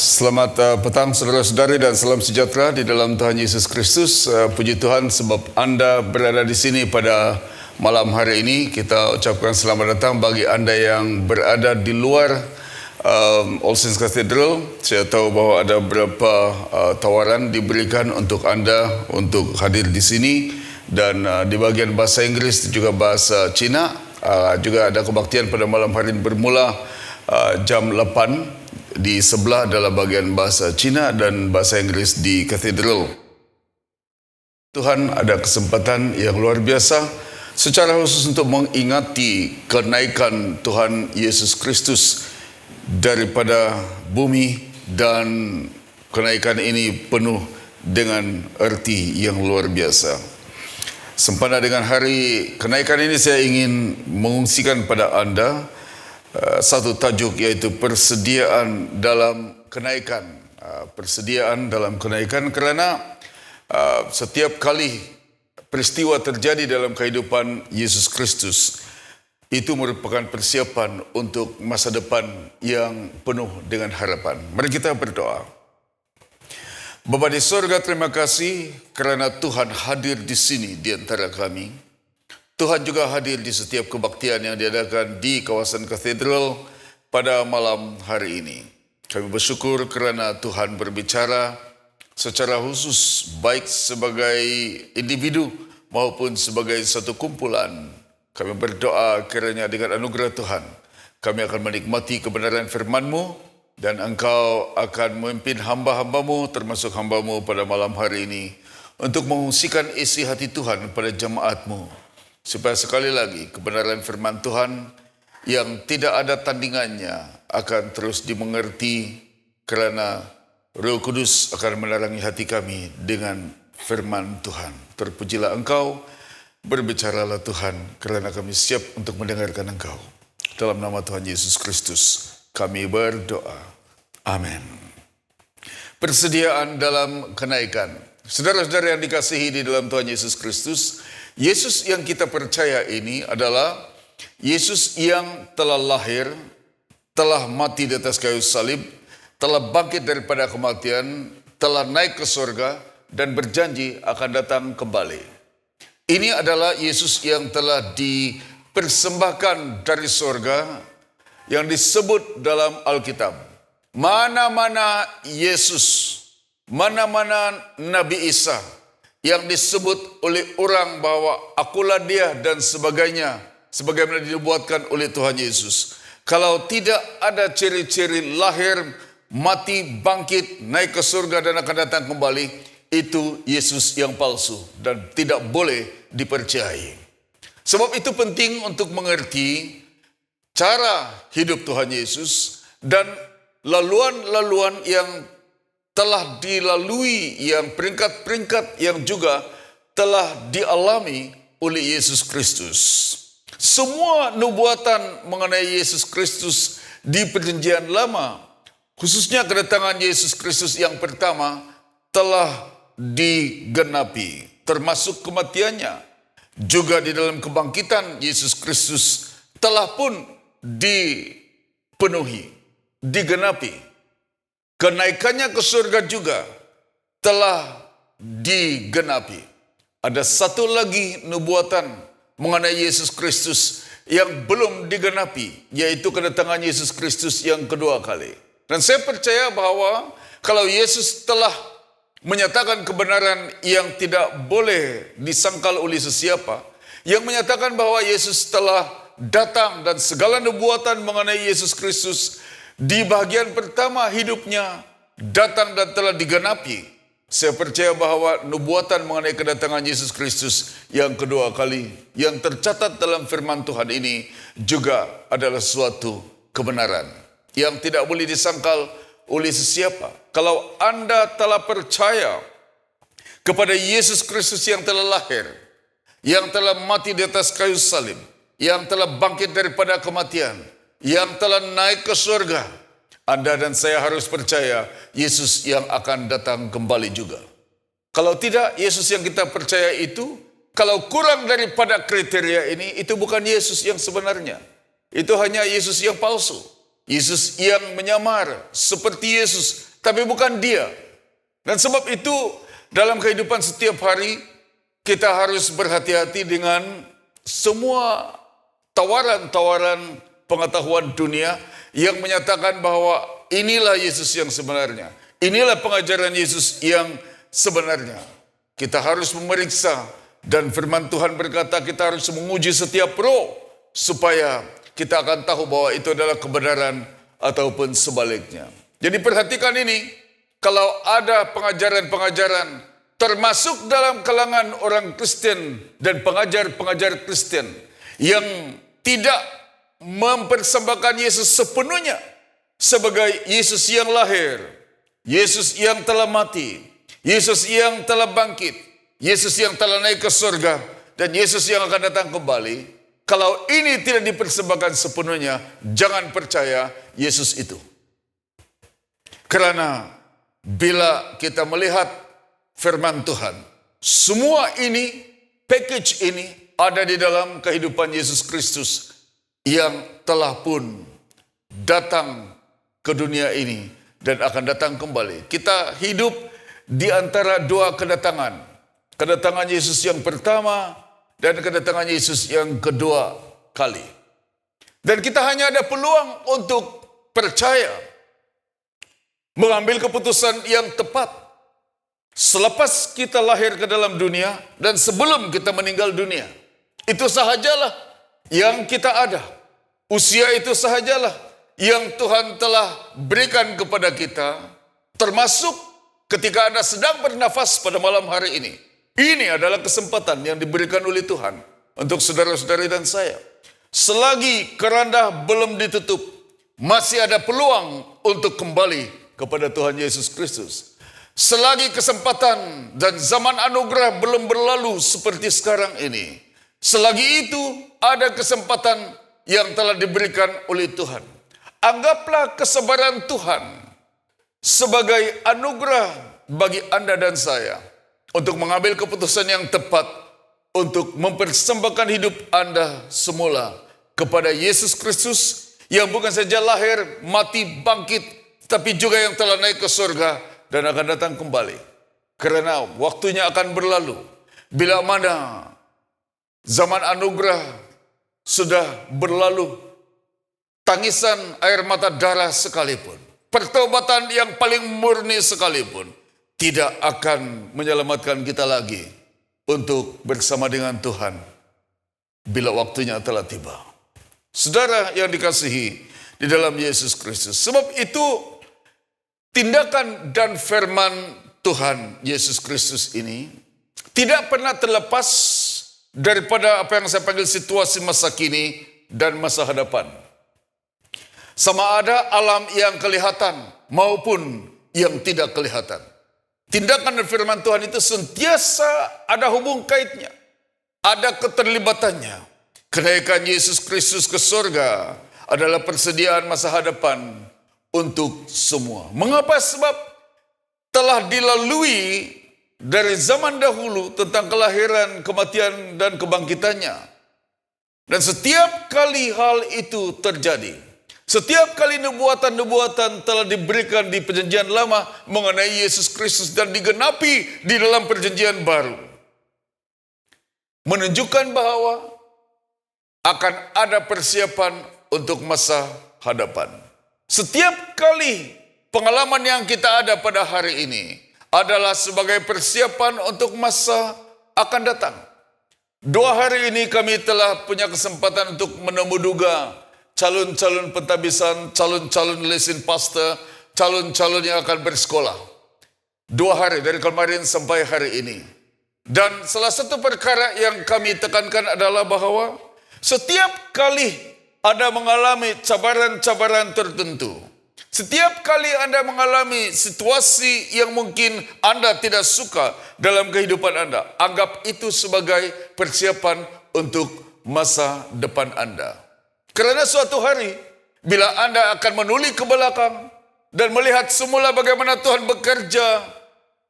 Selamat petang saudara-saudari dan salam sejahtera di dalam Tuhan Yesus Kristus. Puji Tuhan sebab Anda berada di sini pada malam hari ini. Kita ucapkan selamat datang bagi Anda yang berada di luar All Saints Cathedral. Saya tahu bahwa ada beberapa tawaran diberikan untuk Anda untuk hadir di sini. Dan di bagian bahasa Inggris dan juga bahasa Cina. Juga ada kebaktian pada malam hari ini bermula jam 8. Di sebelah adalah bagian bahasa Cina dan bahasa Inggris di katedral. Tuhan ada kesempatan yang luar biasa secara khusus untuk mengingati kenaikan Tuhan Yesus Kristus daripada bumi, dan kenaikan ini penuh dengan arti yang luar biasa. Sempena dengan hari kenaikan ini, saya ingin mengungsikan pada Anda satu tajuk, yaitu persediaan dalam kenaikan. Persediaan dalam kenaikan, karena setiap kali peristiwa terjadi dalam kehidupan Yesus Kristus, itu merupakan persiapan untuk masa depan yang penuh dengan harapan. Mari kita berdoa. Bapa di surga, terima kasih kerana Tuhan hadir di sini di antara kami. Tuhan juga hadir di setiap kebaktian yang diadakan di kawasan katedral pada malam hari ini. Kami bersyukur kerana Tuhan berbicara secara khusus, baik sebagai individu maupun sebagai satu kumpulan. Kami berdoa kiranya dengan anugerah Tuhan, kami akan menikmati kebenaran firman-Mu, dan Engkau akan memimpin hamba-hamba-Mu, termasuk hamba-Mu pada malam hari ini, untuk mengungsikan isi hati Tuhan pada jemaat-Mu. Supaya sekali lagi kebenaran firman Tuhan yang tidak ada tandingannya akan terus dimengerti, kerana Roh Kudus akan menerangi hati kami dengan firman Tuhan. Terpujilah Engkau, berbicaralah Tuhan, kerana kami siap untuk mendengarkan Engkau. Dalam nama Tuhan Yesus Kristus kami berdoa. Amin. Persediaan dalam kenaikan. Saudara-saudara yang dikasihi di dalam Tuhan Yesus Kristus, Yesus yang kita percaya ini adalah Yesus yang telah lahir, telah mati di atas kayu salib, telah bangkit daripada kematian, telah naik ke surga, dan berjanji akan datang kembali. Ini adalah Yesus yang telah dipersembahkan dari surga, yang disebut dalam Alkitab. Mana-mana Yesus, mana-mana Nabi Isa yang disebut oleh orang bahwa akulah dia dan sebagainya, sebagaimana dibuatkan oleh Tuhan Yesus. Kalau tidak ada ciri-ciri lahir, mati, bangkit, naik ke surga dan akan datang kembali, itu Yesus yang palsu dan tidak boleh dipercayai. Sebab itu penting untuk mengerti cara hidup Tuhan Yesus dan laluan-laluan yang telah dilalui, yang peringkat-peringkat yang juga telah dialami oleh Yesus Kristus. Semua nubuatan mengenai Yesus Kristus di Perjanjian Lama, khususnya kedatangan Yesus Kristus yang pertama, telah digenapi, termasuk kematiannya. Juga di dalam kebangkitan Yesus Kristus telah pun dipenuhi, digenapi. Kenaikannya ke surga juga telah digenapi. Ada satu lagi nubuatan mengenai Yesus Kristus yang belum digenapi, yaitu kedatangan Yesus Kristus yang kedua kali. Dan saya percaya bahwa kalau Yesus telah menyatakan kebenaran yang tidak boleh disangkal oleh sesiapa, yang menyatakan bahwa Yesus telah datang dan segala nubuatan mengenai Yesus Kristus di bahagian pertama hidupnya datang dan telah digenapi, saya percaya bahwa nubuatan mengenai kedatangan Yesus Kristus yang kedua kali yang tercatat dalam firman Tuhan ini juga adalah suatu kebenaran yang tidak boleh disangkal oleh sesiapa. Kalau Anda telah percaya kepada Yesus Kristus yang telah lahir, yang telah mati di atas kayu salib, yang telah bangkit daripada kematian, yang telah naik ke surga, Anda dan saya harus percaya Yesus yang akan datang kembali juga. Kalau tidak, Yesus yang kita percaya itu, kalau kurang daripada kriteria ini, itu bukan Yesus yang sebenarnya. Itu hanya Yesus yang palsu. Yesus yang menyamar seperti Yesus tapi bukan dia. Dan sebab itu dalam kehidupan setiap hari kita harus berhati-hati dengan semua tawaran-tawaran pengetahuan dunia yang menyatakan bahwa inilah Yesus yang sebenarnya. Inilah pengajaran Yesus yang sebenarnya. Kita harus memeriksa dan firman Tuhan berkata kita harus menguji setiap roh supaya kita akan tahu bahwa itu adalah kebenaran ataupun sebaliknya. Jadi perhatikan ini, kalau ada pengajaran-pengajaran termasuk dalam kalangan orang Kristen dan pengajar-pengajar Kristen yang tidak mempersembahkan Yesus sepenuhnya sebagai Yesus yang lahir, Yesus yang telah mati, Yesus yang telah bangkit, Yesus yang telah naik ke surga, dan Yesus yang akan datang kembali. Kalau ini tidak dipersembahkan sepenuhnya, jangan percaya Yesus itu. Karena bila kita melihat firman Tuhan, semua ini, package ini ada di dalam kehidupan Yesus Kristus yang telah pun datang ke dunia ini dan akan datang kembali. Kita hidup di antara dua kedatangan. Kedatangan Yesus yang pertama dan kedatangan Yesus yang kedua kali. Dan kita hanya ada peluang untuk percaya, mengambil keputusan yang tepat selepas kita lahir ke dalam dunia dan sebelum kita meninggal dunia. Itu sahajalah yang kita ada. Usia itu sahajalah yang Tuhan telah berikan kepada kita, termasuk ketika Anda sedang bernafas pada malam hari ini. Ini adalah kesempatan yang diberikan oleh Tuhan untuk saudara-saudari dan saya. Selagi keranda belum ditutup, masih ada peluang untuk kembali kepada Tuhan Yesus Kristus. Selagi kesempatan dan zaman anugerah belum berlalu seperti sekarang ini, selagi itu ada kesempatan yang telah diberikan oleh Tuhan. Anggaplah kesabaran Tuhan sebagai anugerah bagi Anda dan saya untuk mengambil keputusan yang tepat untuk mempersembahkan hidup Anda semula kepada Yesus Kristus yang bukan saja lahir, mati, bangkit, tapi juga yang telah naik ke surga dan akan datang kembali. Karena waktunya akan berlalu. Bila mana zaman anugerah sudah berlalu, tangisan air mata darah sekalipun, pertobatan yang paling murni sekalipun, tidak akan menyelamatkan kita lagi untuk bersama dengan Tuhan bila waktunya telah tiba. Saudara yang dikasihi di dalam Yesus Kristus. Sebab itu tindakan dan firman Tuhan Yesus Kristus ini tidak pernah terlepas daripada apa yang saya panggil situasi masa kini dan masa hadapan. Sama ada alam yang kelihatan maupun yang tidak kelihatan. Tindakan dan firman Tuhan itu sentiasa ada hubung kaitnya, ada keterlibatannya. Kenaikan Yesus Kristus ke surga adalah persediaan masa hadapan untuk semua. Mengapa? Sebab telah dilalui dari zaman dahulu tentang kelahiran, kematian, dan kebangkitannya. Dan setiap kali hal itu terjadi, setiap kali nubuatan-nubuatan telah diberikan di perjanjian lama mengenai Yesus Kristus dan digenapi di dalam perjanjian baru, menunjukkan bahwa akan ada persiapan untuk masa hadapan. Setiap kali pengalaman yang kita ada pada hari ini adalah sebagai persiapan untuk masa akan datang. 2 hari ini kami telah punya kesempatan untuk menemuduga calon-calon pentabisan, calon-calon lesin pastor, calon-calon yang akan bersekolah. 2 hari dari kemarin sampai hari ini. Dan salah satu perkara yang kami tekankan adalah bahwa setiap kali Anda mengalami cabaran-cabaran tertentu, setiap kali Anda mengalami situasi yang mungkin Anda tidak suka dalam kehidupan Anda, anggap itu sebagai persiapan untuk masa depan Anda. Karena suatu hari, bila Anda akan menoleh ke belakang dan melihat semula bagaimana Tuhan bekerja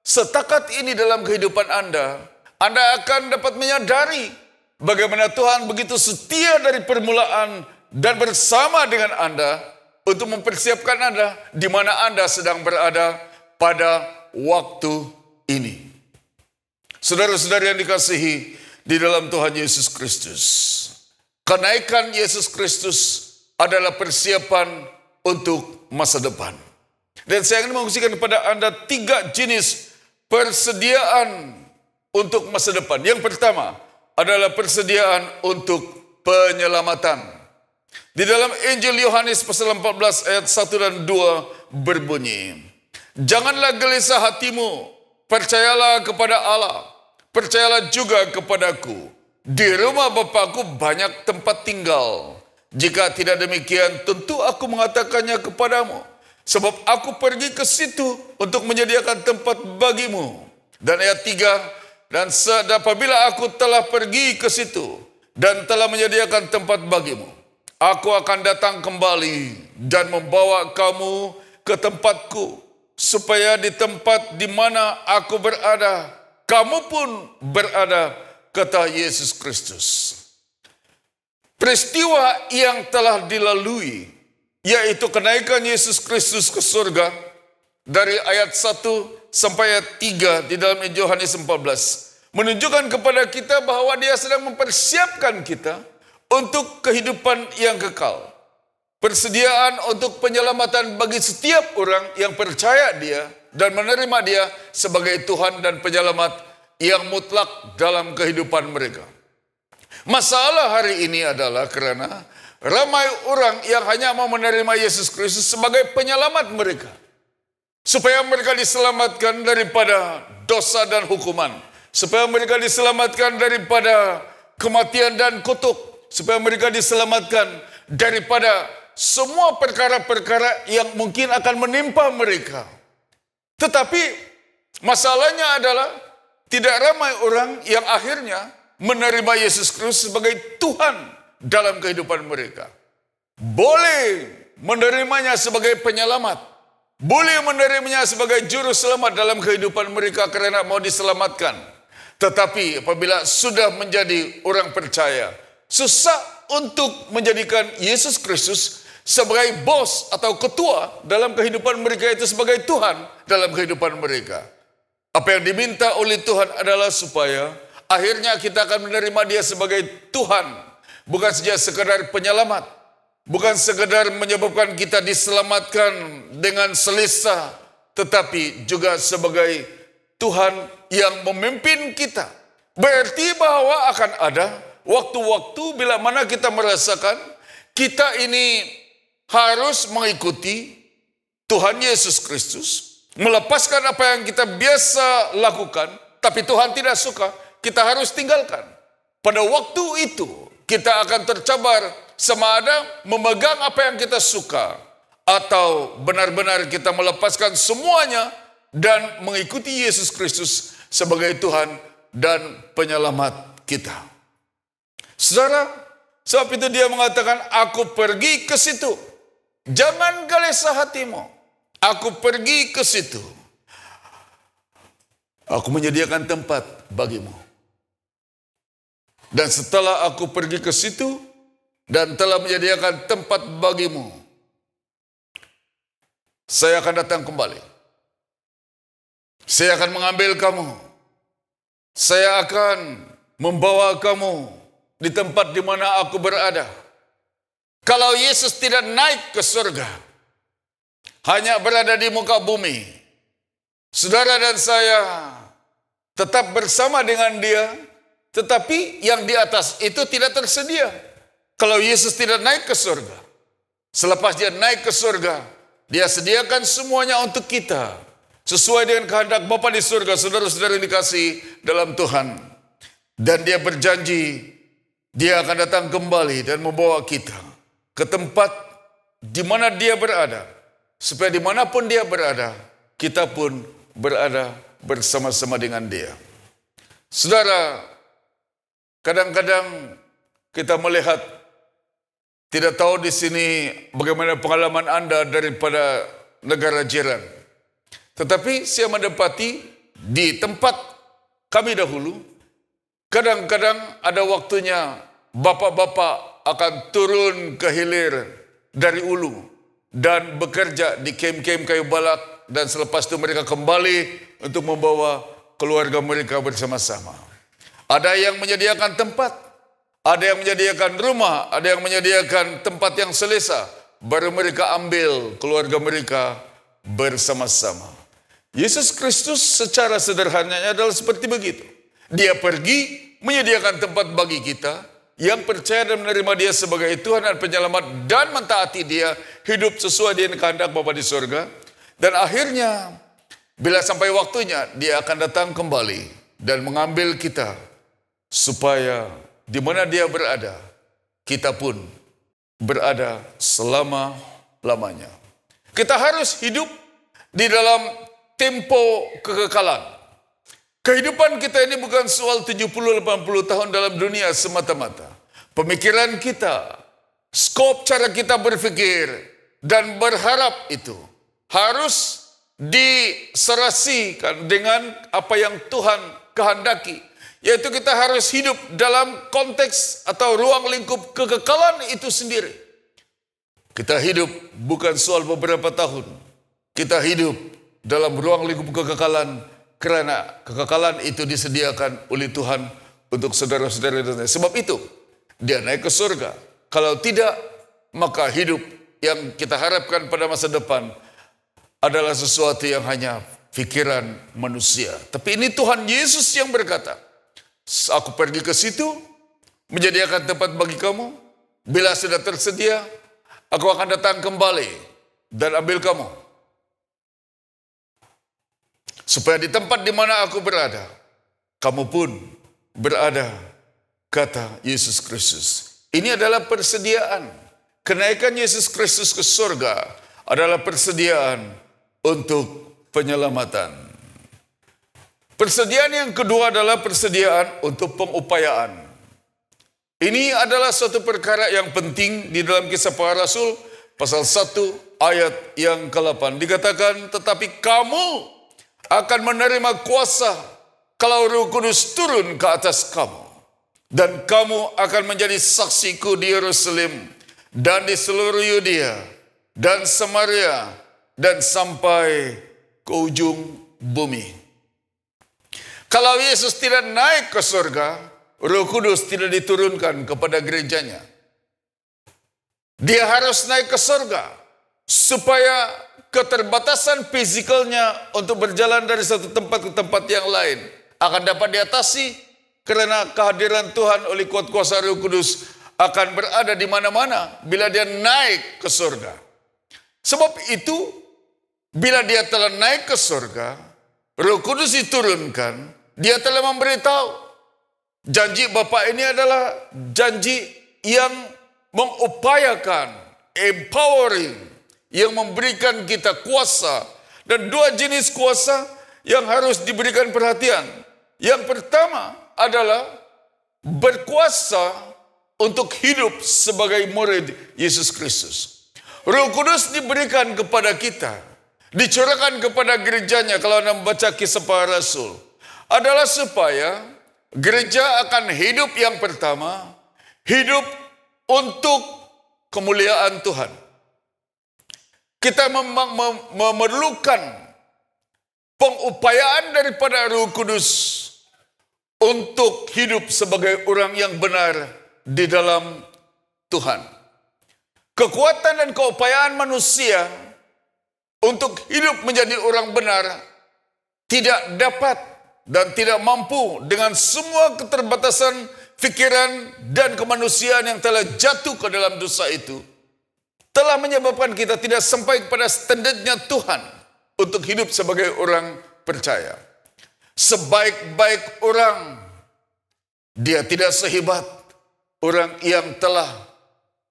setakat ini dalam kehidupan Anda akan dapat menyadari bagaimana Tuhan begitu setia dari permulaan dan bersama dengan Anda untuk mempersiapkan Anda di mana Anda sedang berada pada waktu ini. Saudara-saudara yang dikasihi di dalam Tuhan Yesus Kristus, kenaikan Yesus Kristus adalah persiapan untuk masa depan. Dan saya ingin mengungsikan kepada Anda 3 jenis persediaan untuk masa depan. Yang pertama adalah persediaan untuk penyelamatan. Di dalam Injil Yohanes pasal 14 ayat 1 dan 2 berbunyi, "Janganlah gelisah hatimu, percayalah kepada Allah, percayalah juga kepadaku. Di rumah Bapakku banyak tempat tinggal. Jika tidak demikian, tentu aku mengatakannya kepadamu. Sebab aku pergi ke situ untuk menyediakan tempat bagimu." Dan ayat 3, "Dan apabila aku telah pergi ke situ dan telah menyediakan tempat bagimu, aku akan datang kembali dan membawa kamu ke tempatku, supaya di tempat di mana aku berada, kamu pun berada," kata Yesus Kristus. Peristiwa yang telah dilalui, yaitu kenaikan Yesus Kristus ke surga, dari ayat 1 sampai ayat 3 di dalam Injil Yohanes 14, menunjukkan kepada kita bahwa Dia sedang mempersiapkan kita untuk kehidupan yang kekal. Persediaan untuk penyelamatan bagi setiap orang yang percaya Dia dan menerima Dia sebagai Tuhan dan Penyelamat yang mutlak dalam kehidupan mereka. Masalah hari ini adalah karena ramai orang yang hanya mau menerima Yesus Kristus sebagai penyelamat mereka, supaya mereka diselamatkan daripada dosa dan hukuman, supaya mereka diselamatkan daripada kematian dan kutuk, supaya mereka diselamatkan daripada semua perkara-perkara yang mungkin akan menimpa mereka. Tetapi masalahnya adalah tidak ramai orang yang akhirnya menerima Yesus Kristus sebagai Tuhan dalam kehidupan mereka. Boleh menerimanya sebagai penyelamat, boleh menerimanya sebagai juru selamat dalam kehidupan mereka karena mau diselamatkan. Tetapi apabila sudah menjadi orang percaya, susah untuk menjadikan Yesus Kristus sebagai bos atau ketua dalam kehidupan mereka, itu sebagai Tuhan dalam kehidupan mereka. Apa yang diminta oleh Tuhan adalah supaya akhirnya kita akan menerima Dia sebagai Tuhan, bukan saja sekadar penyelamat, bukan sekadar menyebabkan kita diselamatkan dengan selesa, tetapi juga sebagai Tuhan yang memimpin kita. Berarti bahwa akan ada waktu-waktu bila mana kita merasakan kita ini harus mengikuti Tuhan Yesus Kristus, melepaskan apa yang kita biasa lakukan, tapi Tuhan tidak suka, kita harus tinggalkan. Pada waktu itu, kita akan tercabar sama ada memegang apa yang kita suka, atau benar-benar kita melepaskan semuanya dan mengikuti Yesus Kristus sebagai Tuhan dan Penyelamat kita. Saudara, sebab itu Dia mengatakan, "Aku pergi ke situ. Jangan gelisah hatimu. Aku pergi ke situ. Aku menyediakan tempat bagimu. Dan setelah aku pergi ke situ dan telah menyediakan tempat bagimu, saya akan datang kembali. Saya akan mengambil kamu. Saya akan membawa kamu di tempat di mana aku berada." Kalau Yesus tidak naik ke surga, hanya berada di muka bumi, saudara dan saya tetap bersama dengan Dia, tetapi yang di atas itu tidak tersedia. Kalau Yesus tidak naik ke surga, selepas Dia naik ke surga, Dia sediakan semuanya untuk kita, sesuai dengan kehendak Bapa di surga, saudara-saudara yang dikasihi dalam Tuhan. Dan Dia berjanji, Dia akan datang kembali dan membawa kita ke tempat di mana Dia berada, supaya dimanapun Dia berada, kita pun berada bersama-sama dengan Dia. Saudara, kadang-kadang kita melihat, tidak tahu di sini bagaimana pengalaman Anda daripada negara jiran. Tetapi saya mendapati di tempat kami dahulu, kadang-kadang ada waktunya bapak-bapak akan turun ke hilir dari ulu dan bekerja di kem-kem kayu balak, dan selepas itu mereka kembali untuk membawa keluarga mereka bersama-sama. Ada yang menyediakan tempat, ada yang menyediakan rumah, ada yang menyediakan tempat yang selesa, baru mereka ambil keluarga mereka bersama-sama. Yesus Kristus secara sederhananya adalah seperti begitu. Dia pergi menyediakan tempat bagi kita yang percaya dan menerima dia sebagai Tuhan dan Penyelamat dan mentaati dia, hidup sesuai dengan kehendak Bapa di surga. Dan akhirnya bila sampai waktunya dia akan datang kembali dan mengambil kita supaya di mana dia berada, kita pun berada selama-lamanya. Kita harus hidup di dalam tempo kekekalan. Kehidupan kita ini bukan soal 70-80 tahun dalam dunia semata-mata. Pemikiran kita, skop cara kita berpikir dan berharap itu harus diserasikan dengan apa yang Tuhan kehendaki. Yaitu kita harus hidup dalam konteks atau ruang lingkup kekekalan itu sendiri. Kita hidup bukan soal beberapa tahun. Kita hidup dalam ruang lingkup kekekalan karena kekekalan itu disediakan oleh Tuhan untuk saudara-saudara. Sebab itu dia naik ke surga. Kalau tidak, maka hidup yang kita harapkan pada masa depan adalah sesuatu yang hanya pikiran manusia. Tapi ini Tuhan Yesus yang berkata, aku pergi ke situ, menyediakan tempat bagi kamu. Bila sudah tersedia, aku akan datang kembali dan ambil kamu. Supaya di tempat di mana aku berada, kamu pun berada, kata Yesus Kristus. Ini adalah persediaan. Kenaikan Yesus Kristus ke surga adalah persediaan untuk penyelamatan. Persediaan yang kedua adalah persediaan untuk pengupayaan. Ini adalah suatu perkara yang penting di dalam Kisah Para Rasul, pasal 1 ayat yang ke-8. Dikatakan, tetapi kamu akan menerima kuasa kalau Roh Kudus turun ke atas kamu. Dan kamu akan menjadi saksiku di Yerusalem dan di seluruh Yudea dan Samaria dan sampai ke ujung bumi. Kalau Yesus tidak naik ke surga, Roh Kudus tidak diturunkan kepada gerejanya. Dia harus naik ke surga supaya keterbatasan fisikalnya untuk berjalan dari satu tempat ke tempat yang lain akan dapat diatasi karena kehadiran Tuhan oleh kuat kuasa Roh Kudus akan berada di mana-mana bila dia naik ke surga. Sebab itu, bila dia telah naik ke surga, Roh Kudus diturunkan, dia telah memberitahu janji Bapa ini adalah janji yang mengupayakan, empowering, yang memberikan kita kuasa. Dan dua jenis kuasa yang harus diberikan perhatian. Yang pertama adalah berkuasa untuk hidup sebagai murid Yesus Kristus. Roh Kudus diberikan kepada kita, dicurahkan kepada gerejanya kalau Anda membaca Kisah Para Rasul, adalah supaya gereja akan hidup yang pertama, hidup untuk kemuliaan Tuhan. Kita memerlukan pengupayaan daripada Roh Kudus untuk hidup sebagai orang yang benar di dalam Tuhan. Kekuatan dan keupayaan manusia untuk hidup menjadi orang benar tidak dapat dan tidak mampu dengan semua keterbatasan pikiran dan kemanusiaan yang telah jatuh ke dalam dosa itu. Telah menyebabkan kita tidak sampai kepada standarnya Tuhan untuk hidup sebagai orang percaya. Sebaik-baik orang, dia tidak sehebat orang yang telah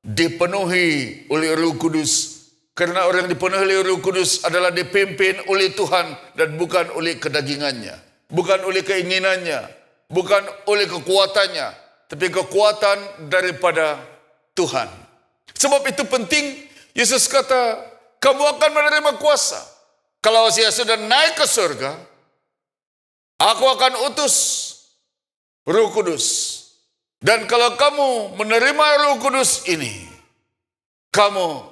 dipenuhi oleh Roh Kudus. Karena orang yang dipenuhi oleh Roh Kudus adalah dipimpin oleh Tuhan dan bukan oleh kedagingannya, bukan oleh keinginannya, bukan oleh kekuatannya, tapi kekuatan daripada Tuhan. Sebab itu penting, Yesus kata, kamu akan menerima kuasa. Kalau saya sudah naik ke surga, aku akan utus Roh Kudus. Dan kalau kamu menerima Roh Kudus ini, kamu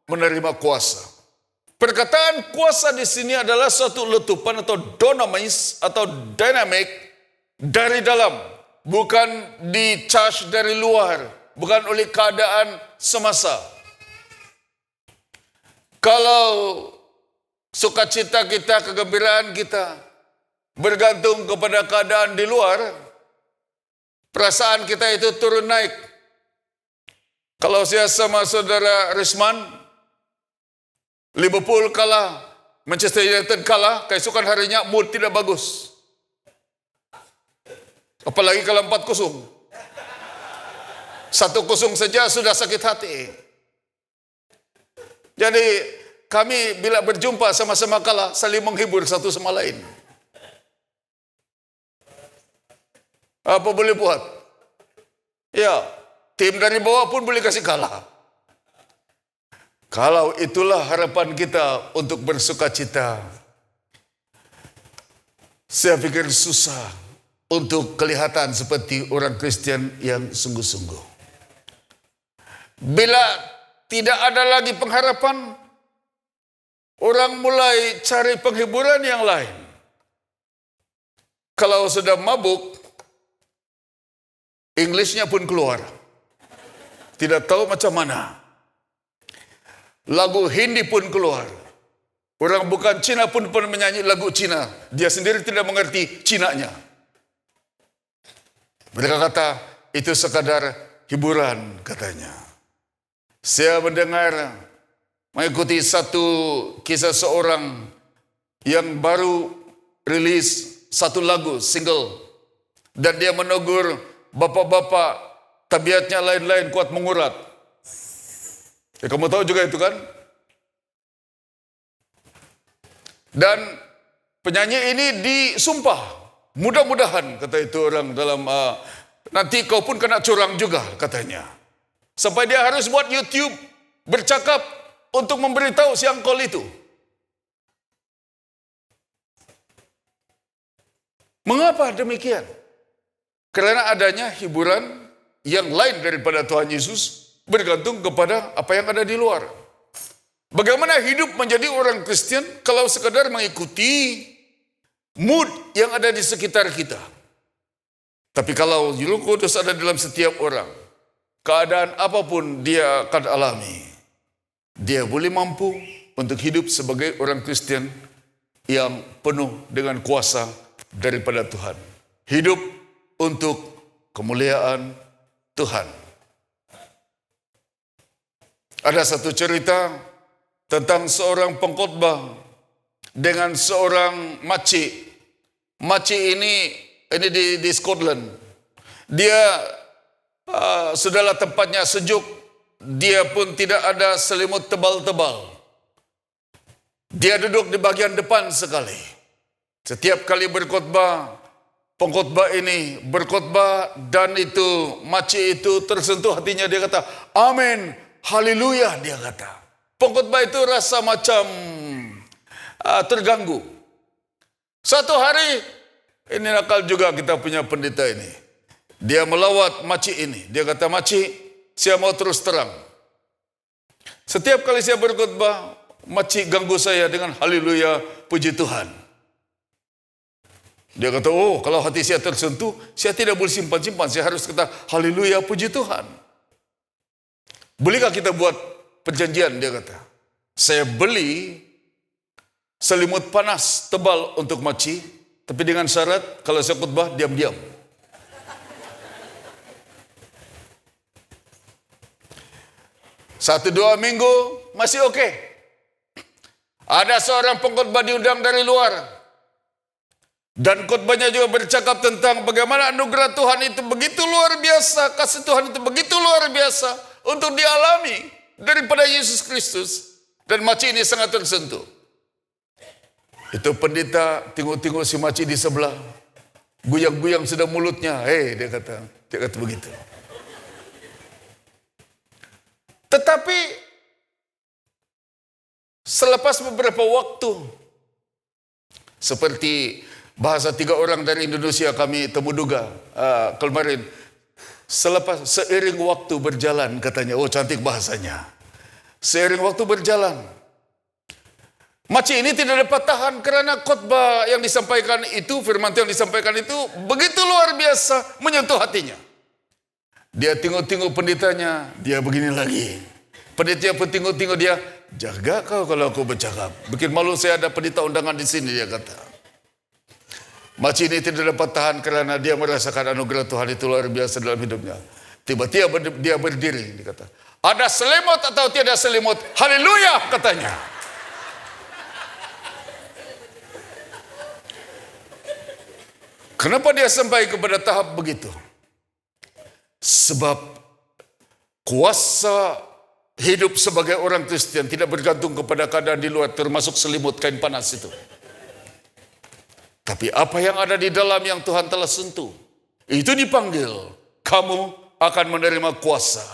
menerima kuasa. Perkataan kuasa di sini adalah suatu letupan atau dunamis atau dynamic dari dalam, bukan di-charge dari luar, bukan oleh keadaan semasa. Kalau sukacita kita, kegembiraan kita bergantung kepada keadaan di luar, perasaan kita itu turun naik. Kalau saya sama saudara Risman, Liverpool kalah, Manchester United kalah, keesokan harinya mood tidak bagus. Apalagi kalau 4-0. 1-0 saja sudah sakit hati. Jadi kami bila berjumpa sama-sama kalah, saling menghibur satu sama lain. Apa boleh buat? Ya, tim dari bawah pun boleh kasih kalah. Kalau itulah harapan kita untuk bersuka cita, saya pikir susah untuk kelihatan seperti orang Kristen yang sungguh-sungguh. Bila tidak ada lagi pengharapan, orang mulai cari penghiburan yang lain. Kalau sudah mabuk, Englishnya pun keluar. Tidak tahu macam mana. Lagu Hindi pun keluar. Orang bukan Cina pun menyanyi lagu Cina. Dia sendiri tidak mengerti Cinanya. Mereka kata, itu sekadar hiburan katanya. Saya mendengar, mengikuti satu kisah seorang yang baru rilis satu lagu, single. Dan dia menegur, bapak-bapak tabiatnya lain-lain, kuat mengurat. Ya, kamu tahu juga itu kan? Dan penyanyi ini disumpah, mudah-mudahan, kata itu orang dalam, nanti kau pun kena curang juga, katanya. Sampai dia harus buat YouTube, bercakap untuk memberitahu si angkol itu. Mengapa demikian? Karena adanya hiburan yang lain daripada Tuhan Yesus, bergantung kepada apa yang ada di luar. Bagaimana hidup menjadi orang Kristen kalau sekadar mengikuti mood yang ada di sekitar kita. Tapi kalau Roh Kudus ada dalam setiap orang, keadaan apapun dia akan alami, dia boleh mampu untuk hidup sebagai orang Kristen yang penuh dengan kuasa daripada Tuhan. Hidup untuk kemuliaan Tuhan. Ada satu cerita tentang seorang pengkhotbah dengan seorang makcik. Makcik ini di Scotland. Dia sudahlah tempatnya sejuk. Dia pun tidak ada selimut tebal-tebal. Dia duduk di bagian depan sekali. Setiap kali berkhotbah, pengkhotbah ini berkhotbah dan itu makcik itu tersentuh hatinya. Dia kata, amin, haleluya, dia kata. Pengkhotbah itu rasa macam terganggu. Satu hari, ini nakal juga kita punya pendeta ini. Dia melawat makcik ini. Dia kata, makcik, saya mau terus terang. Setiap kali saya berkhotbah, makcik ganggu saya dengan haleluya, puji Tuhan. Dia kata, oh, kalau hati saya tersentuh, saya tidak boleh simpan-simpan. Saya harus kata, haleluya, puji Tuhan. Bolehkah kita buat perjanjian? Dia kata, saya beli selimut panas tebal untuk makcik, tapi dengan syarat, kalau saya khotbah, diam-diam. Satu dua minggu, masih oke. Ada seorang pengkhotbah diundang dari luar. Dan khotbahnya juga bercakap tentang bagaimana anugerah Tuhan itu begitu luar biasa, kasih Tuhan itu begitu luar biasa untuk dialami daripada Yesus Kristus. Dan makcik ini sangat tersentuh. Itu pendeta tengok-tengok si makcik di sebelah. Guyang-guyang sudah mulutnya. Dia kata begitu. Tetapi selepas beberapa waktu, seperti bahasa 3 orang dari Indonesia kami temuduga kemarin, seiring waktu berjalan, katanya, oh cantik bahasanya. Seiring waktu berjalan, makcik ini tidak dapat tahan karena khotbah yang disampaikan itu, firman Tuhan yang disampaikan itu begitu luar biasa menyentuh hatinya. Dia tengok-tengok pendetanya, dia begini lagi. Pendeta pun tengok-tengok dia, jaga kau kalau aku bercakap. Bikin malu saya ada pendeta undangan di sini, dia kata. Makcik ini tidak dapat tahan karena dia merasakan anugerah Tuhan itu luar biasa dalam hidupnya. Tiba-tiba dia berdiri, dia kata, ada selimut atau tiada selimut? Haleluya, katanya. Kenapa dia sampai kepada tahap begitu? Sebab kuasa hidup sebagai orang Kristen tidak bergantung kepada keadaan di luar, termasuk selimut kain panas itu. Tapi apa yang ada di dalam yang Tuhan telah sentuh, itu dipanggil, kamu akan menerima kuasa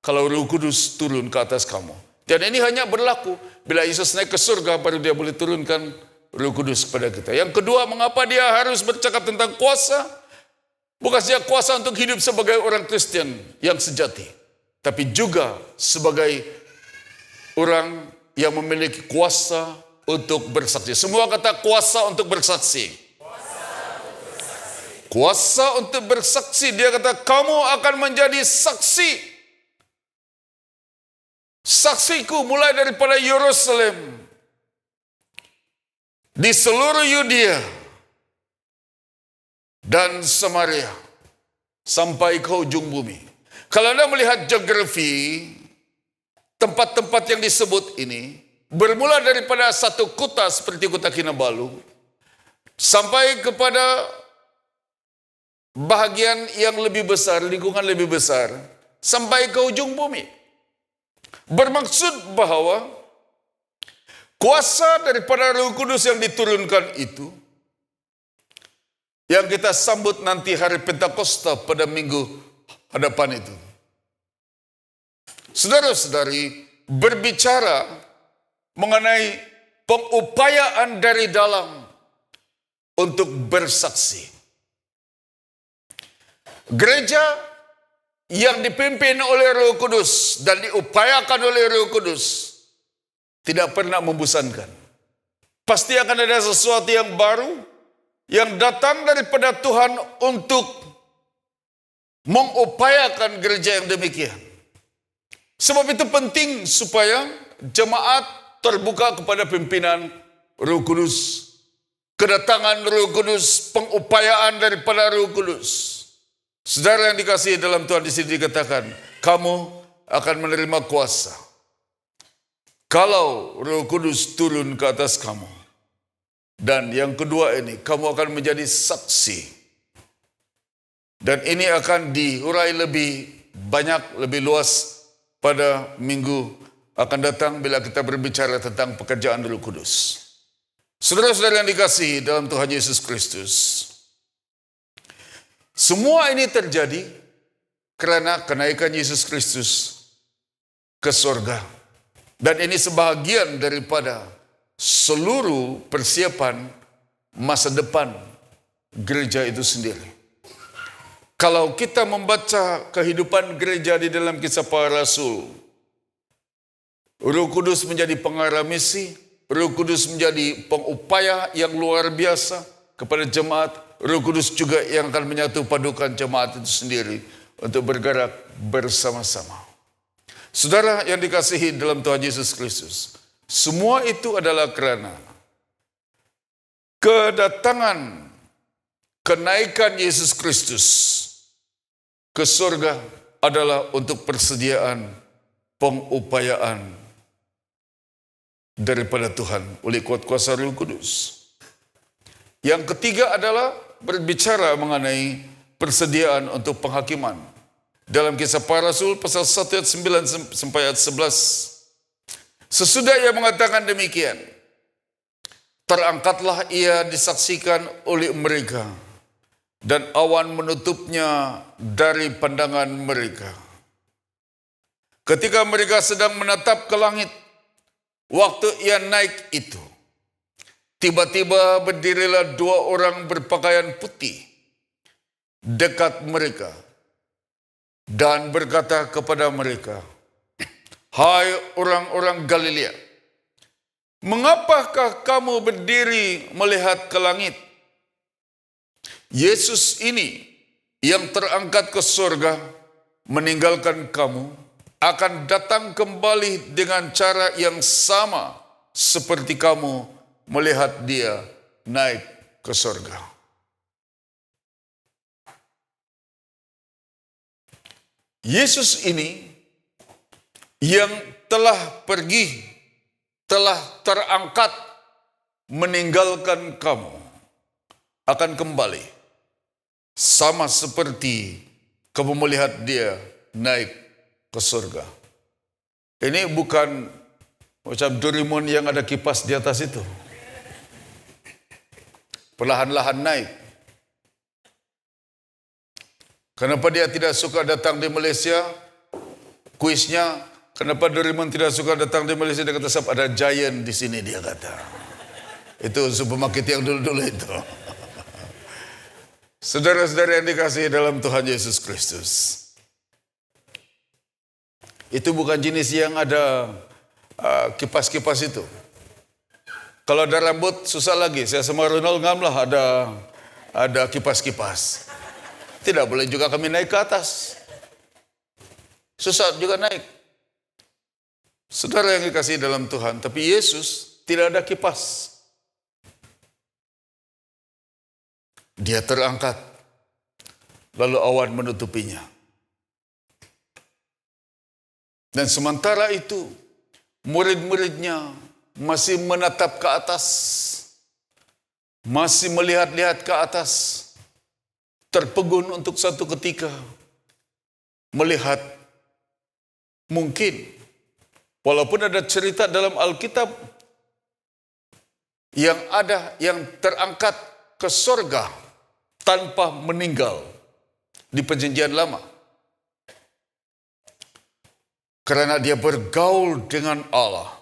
kalau Roh Kudus turun ke atas kamu. Dan ini hanya berlaku bila Yesus naik ke surga, baru dia boleh turunkan Roh Kudus kepada kita. Yang kedua, mengapa dia harus bercakap tentang kuasa? Bukan saja kuasa untuk hidup sebagai orang Kristen yang sejati, tapi juga sebagai orang yang memiliki kuasa untuk bersaksi. Semua kata kuasa untuk bersaksi. Kuasa untuk bersaksi. Dia kata kamu akan menjadi saksi. Saksiku mulai daripada Yerusalem, di seluruh Yudea dan Samaria, sampai ke ujung bumi. Kalau Anda melihat geografi tempat-tempat yang disebut ini, bermula daripada satu kota seperti kota Kinabalu, sampai kepada bahagian yang lebih besar, lingkungan lebih besar, sampai ke ujung bumi. Bermaksud bahwa kuasa daripada Roh Kudus yang diturunkan itu, yang kita sambut nanti hari Pentakosta pada minggu hadapan itu, saudara-saudari, berbicara mengenai pengupayaan dari dalam untuk bersaksi. Gereja yang dipimpin oleh Roh Kudus dan diupayakan oleh Roh Kudus tidak pernah membosankan. Pasti akan ada sesuatu yang baru yang datang daripada Tuhan untuk mengupayakan gereja yang demikian. Sebab itu penting supaya jemaat terbuka kepada pimpinan Roh Kudus, kedatangan Roh Kudus, pengupayaan daripada Roh Kudus. Saudara yang dikasihi dalam Tuhan, di sini dikatakan, kamu akan menerima kuasa kalau Roh Kudus turun ke atas kamu. Dan yang kedua ini, kamu akan menjadi saksi. Dan ini akan diurai lebih banyak, lebih luas pada minggu akan datang bila kita berbicara tentang pekerjaan Roh Kudus. Saudara-saudara yang dikasihi dalam Tuhan Yesus Kristus, semua ini terjadi karena kenaikan Yesus Kristus ke surga. Dan ini sebahagian daripada seluruh persiapan masa depan gereja itu sendiri. Kalau kita membaca kehidupan gereja di dalam Kisah Para Rasul, Roh Kudus menjadi pengarah misi, Roh Kudus menjadi pengupaya yang luar biasa kepada jemaat. Roh Kudus juga yang akan menyatu padukan jemaat itu sendiri untuk bergerak bersama-sama. Saudara yang dikasihi dalam Tuhan Yesus Kristus, semua itu adalah kerana kedatangan, kenaikan Yesus Kristus ke surga adalah untuk persediaan pengupayaan daripada Tuhan oleh kuat kuasa Roh Kudus. Yang ketiga adalah berbicara mengenai persediaan untuk penghakiman. Dalam Kisah Para Rasul pasal 1 ayat 9 sampai ayat 11. Sesudah ia mengatakan demikian, terangkatlah ia disaksikan oleh mereka, dan awan menutupnya dari pandangan mereka. Ketika mereka sedang menatap ke langit, waktu ia naik itu, tiba-tiba berdirilah dua orang berpakaian putih dekat mereka dan berkata kepada mereka, Hai orang-orang Galilea, mengapakah kamu berdiri melihat ke langit? Yesus ini yang terangkat ke surga, meninggalkan kamu, akan datang kembali dengan cara yang sama seperti kamu melihat dia naik ke surga. Yesus ini yang telah pergi, telah terangkat, meninggalkan kamu, akan kembali. Sama seperti kamu melihat dia naik ke surga. Ini bukan macam Doraemon yang ada kipas di atas itu. Perlahan-lahan naik. Kenapa dia tidak suka datang di Malaysia? Kuisnya, kenapa Doraemon tidak suka datang di Malaysia? Dia kata, sebab ada giant di sini, dia kata. Itu supermarket yang dulu-dulu itu. Saudara-saudara yang dikasihi dalam Tuhan Yesus Kristus. Itu bukan jenis yang ada kipas-kipas itu. Kalau ada rambut, susah lagi. Saya sama Ronald ngamlah ada kipas-kipas. Tidak boleh juga kami naik ke atas. Susah juga naik. Saudara yang dikasihi dalam Tuhan, tapi Yesus tidak ada kipas. Dia terangkat, lalu awan menutupinya. Dan sementara itu, murid-muridnya masih menatap ke atas, masih melihat-lihat ke atas, terpegun untuk satu ketika melihat. Mungkin, walaupun ada cerita dalam Alkitab yang terangkat ke surga tanpa meninggal di Perjanjian Lama. Karena dia bergaul dengan Allah.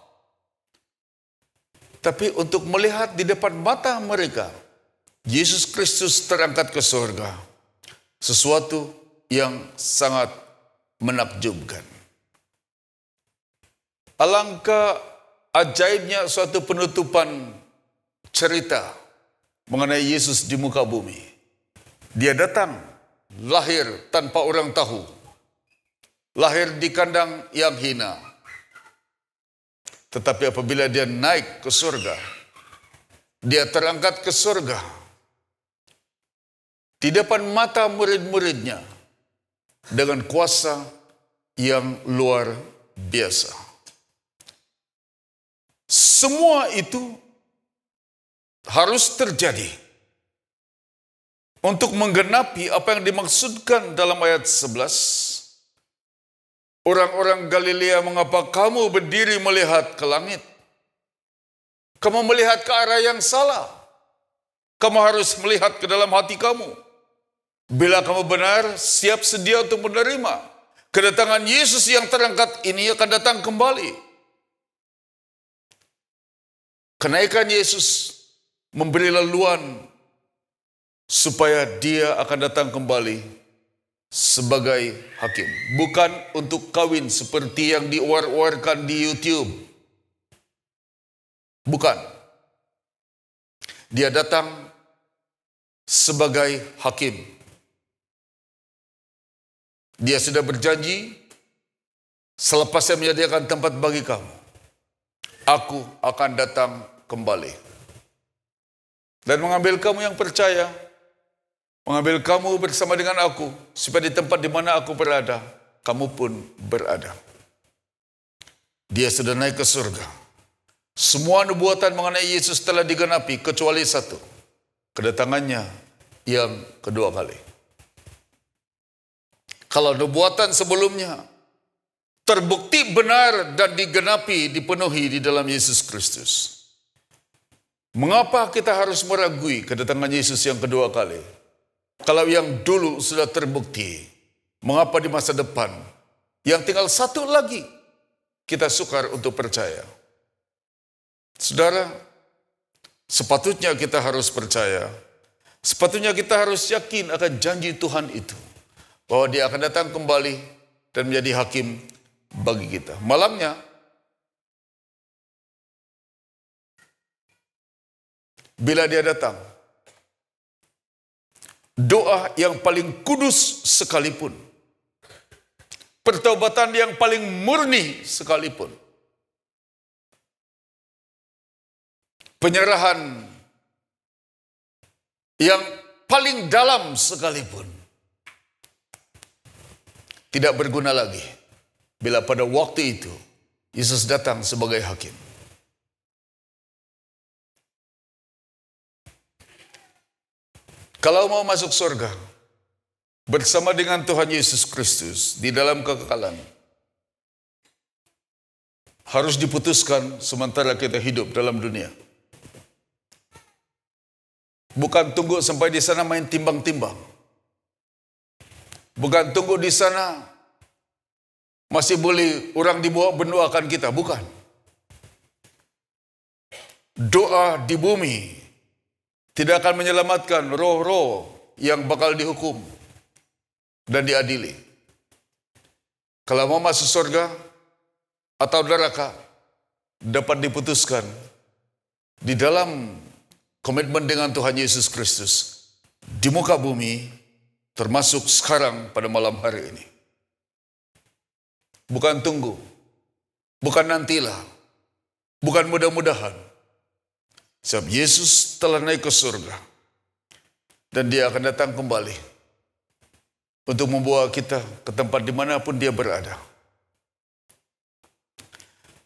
Tapi untuk melihat di depan mata mereka, Yesus Kristus terangkat ke surga. Sesuatu yang sangat menakjubkan. Alangkah ajaibnya suatu penutupan cerita mengenai Yesus di muka bumi. Dia datang, lahir tanpa orang tahu. Lahir di kandang yang hina. Tetapi apabila dia naik ke surga, dia terangkat ke surga. Di depan mata murid-muridnya, dengan kuasa yang luar biasa. Semua itu harus terjadi untuk menggenapi apa yang dimaksudkan dalam ayat 11. Orang-orang Galilea, mengapa kamu berdiri melihat ke langit? Kamu melihat ke arah yang salah. Kamu harus melihat ke dalam hati kamu. Bila kamu benar, siap sedia untuk menerima kedatangan Yesus yang terangkat ini akan datang kembali. Kenaikan Yesus memberi laluan supaya dia akan datang kembali sebagai hakim. Bukan untuk kawin seperti yang diwar-warkan di YouTube. Bukan. Dia datang sebagai hakim. Dia sudah berjanji, selepas saya menyediakan tempat bagi kamu, aku akan datang kembali. Dan mengambil kamu yang percaya, mengambil kamu bersama dengan aku, supaya di tempat di mana aku berada, kamu pun berada. Dia sudah naik ke surga. Semua nubuatan mengenai Yesus telah digenapi, kecuali satu. Kedatangannya yang kedua kali. Kalau nubuatan sebelumnya terbukti benar dan digenapi, dipenuhi di dalam Yesus Kristus, mengapa kita harus meragui kedatangan Yesus yang kedua kali? Kalau yang dulu sudah terbukti, mengapa di masa depan yang tinggal satu lagi kita sukar untuk percaya? Saudara, sepatutnya kita harus percaya, sepatutnya kita harus yakin akan janji Tuhan itu, bahwa dia akan datang kembali dan menjadi hakim bagi kita. Malamnya, bila dia datang, doa yang paling kudus sekalipun, pertobatan yang paling murni sekalipun, penyerahan yang paling dalam sekalipun, tidak berguna lagi bila pada waktu itu Yesus datang sebagai hakim. Kalau mau masuk surga bersama dengan Tuhan Yesus Kristus di dalam kekekalan, harus diputuskan sementara kita hidup dalam dunia. Bukan tunggu sampai di sana main timbang-timbang. Bukan tunggu di sana masih boleh orang dibawa mendoakan kita. Bukan. Doa di bumi tidak akan menyelamatkan roh-roh yang bakal dihukum dan diadili. Kalau mau masuk surga atau neraka, dapat diputuskan di dalam komitmen dengan Tuhan Yesus Kristus di muka bumi, termasuk sekarang pada malam hari ini. Bukan tunggu, bukan nantilah, bukan mudah-mudahan. Sebab Yesus telah naik ke surga dan dia akan datang kembali untuk membawa kita ke tempat dimanapun dia berada.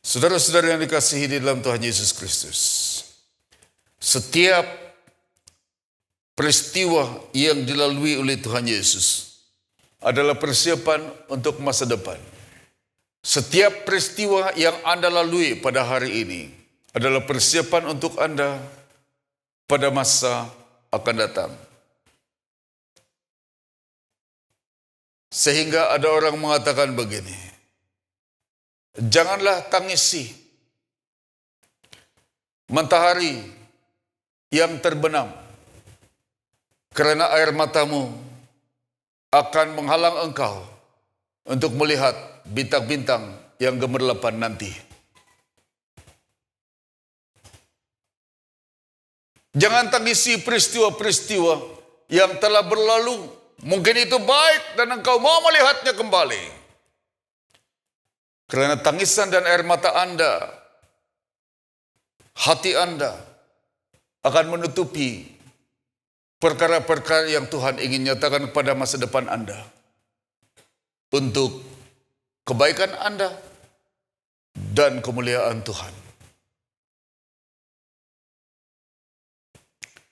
Saudara-saudara yang dikasihi di dalam Tuhan Yesus Kristus, setiap peristiwa yang dilalui oleh Tuhan Yesus adalah persiapan untuk masa depan. Setiap peristiwa yang Anda lalui pada hari ini adalah persiapan untuk Anda pada masa akan datang. Sehingga ada orang mengatakan begini, janganlah tangisi matahari yang terbenam, karena air matamu akan menghalang engkau untuk melihat bintang-bintang yang gemerlapan nanti. Jangan tangisi peristiwa-peristiwa yang telah berlalu. Mungkin itu baik dan engkau mau melihatnya kembali. Karena tangisan dan air mata Anda, hati Anda akan menutupi perkara-perkara yang Tuhan ingin nyatakan pada masa depan Anda. Untuk kebaikan Anda dan kemuliaan Tuhan.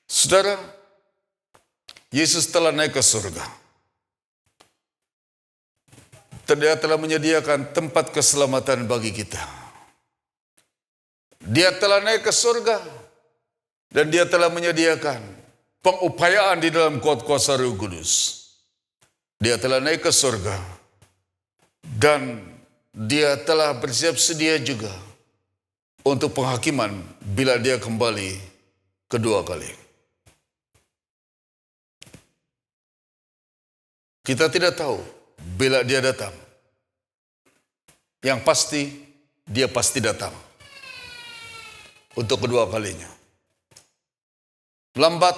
Saudara, Yesus telah naik ke surga. Dia telah menyediakan tempat keselamatan bagi kita. Dia telah naik ke surga dan dia telah menyediakan pengupayaan di dalam kuasa Roh Kudus. Dia telah naik ke surga dan dia telah bersiap sedia juga untuk penghakiman bila dia kembali kedua kali. Kita tidak tahu bila dia datang. Yang pasti, dia pasti datang. Untuk kedua kalinya. Lambat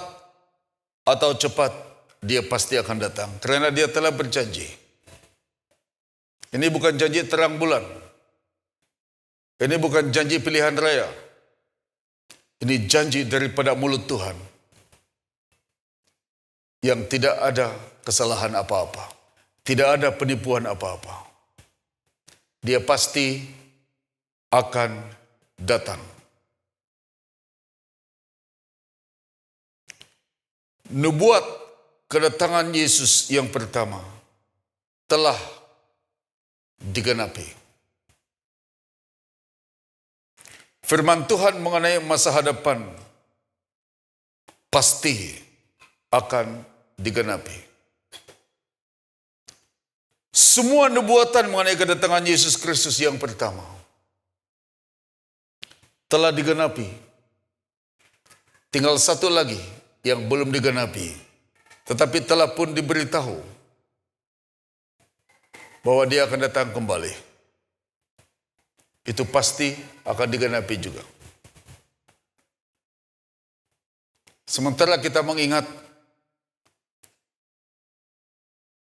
atau cepat, dia pasti akan datang. Karena dia telah berjanji. Ini bukan janji terang bulan. Ini bukan janji pilihan raya. Ini janji daripada mulut Tuhan. Yang tidak ada kesalahan apa-apa. Tidak ada penipuan apa-apa. Dia pasti akan datang. Nubuat kedatangan Yesus yang pertama telah digenapi. Firman Tuhan mengenai masa hadapan pasti akan digenapi. Semua nubuatan mengenai kedatangan Yesus Kristus yang pertama telah digenapi. Tinggal satu lagi yang belum digenapi, tetapi telah pun diberitahu bahwa dia akan datang kembali. itu pasti akan digenapi juga. Sementara kita mengingat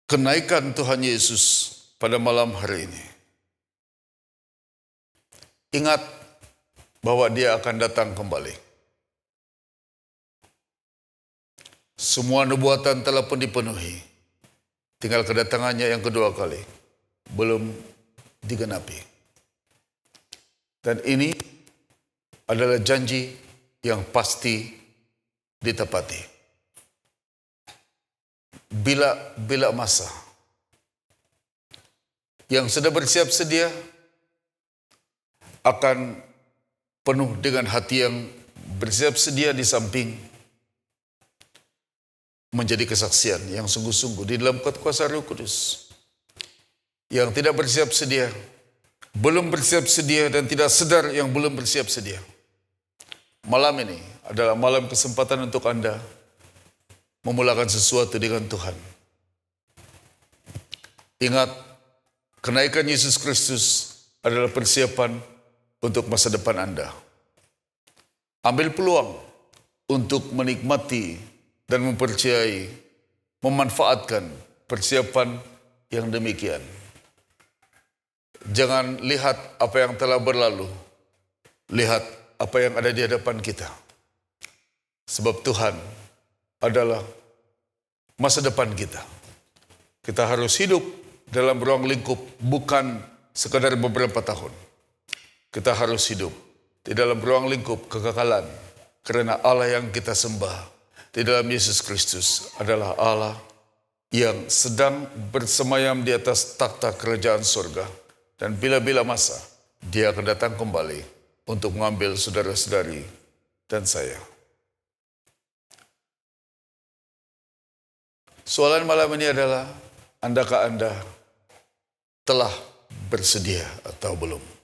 kenaikan Tuhan Yesus pada malam hari ini, ingat bahwa Dia akan datang kembali. Semua nubuatan telah pun dipenuhi. Tinggal kedatangannya yang kedua kali belum digenapi. Dan ini adalah janji yang pasti ditepati. Bila masa yang sudah bersiap sedia akan penuh dengan hati yang bersiap sedia di samping menjadi kesaksian yang sungguh-sungguh di dalam kuasa Roh Kudus. Yang tidak bersiap sedia, belum bersiap sedia dan tidak sedar yang belum bersiap sedia. Malam ini adalah malam kesempatan untuk Anda memulakan sesuatu dengan Tuhan. Ingat, kenaikan Yesus Kristus adalah persiapan untuk masa depan Anda. Ambil peluang untuk menikmati dan mempercayai, memanfaatkan persiapan yang demikian. Jangan lihat apa yang telah berlalu, lihat apa yang ada di hadapan kita. Sebab Tuhan adalah masa depan kita. Kita harus hidup dalam ruang lingkup bukan sekadar beberapa tahun. Kita harus hidup di dalam ruang lingkup kekekalan, karena Allah yang kita sembah di dalam Yesus Kristus adalah Allah yang sedang bersemayam di atas takhta kerajaan surga. Dan bila-bila masa, Dia akan datang kembali untuk mengambil saudara-saudari dan saya. Soalan malam ini adalah, andakah Anda telah bersedia atau belum?